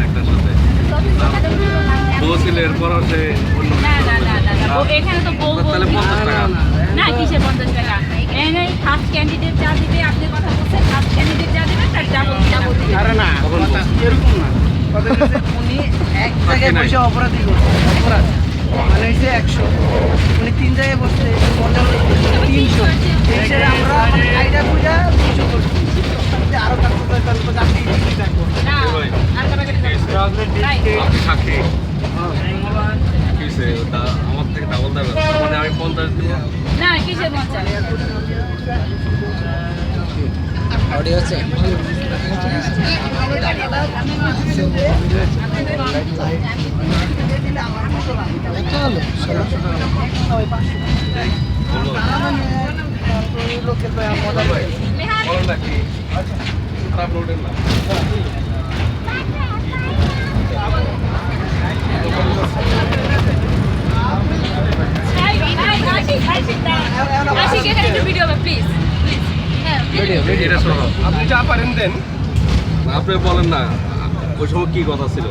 একটার সাথে বউ ছিল এরপর সে না না না না না এখানে তো বউ তাহলে 50 টাকা না কিসে 50 টাকা এখানে ফার্স্ট ক্যান্ডিডেট যা দিবে আপনি কথা বলছেন ফার্স্ট ক্যান্ডিডেট যা দিবে তার ডাবল আরে না কথা এরকম না কথা হচ্ছে উনি এক জায়গায় বসে অপরাধী করছে অপরাধ মানে হচ্ছে 100 উনি 3 জায়গায় বসছে 300 এই হিসেবে আমরা মানে আইডা বুঝা 200 করছি আরো থাকতে তাহলে তো আপনি কি থাকবো না আর কাটাকাটি আপনি সাক্ষী কিসে আমার থেকে ডাবল দেবে মানে আমি 50 দিব না কিসে 50 অডিও আছে বলেন না কি খারাপ রোডের না এটা শোনো আপনি যা পারেন দেন আপনি বলেন না ওই সময় কি কথা ছিল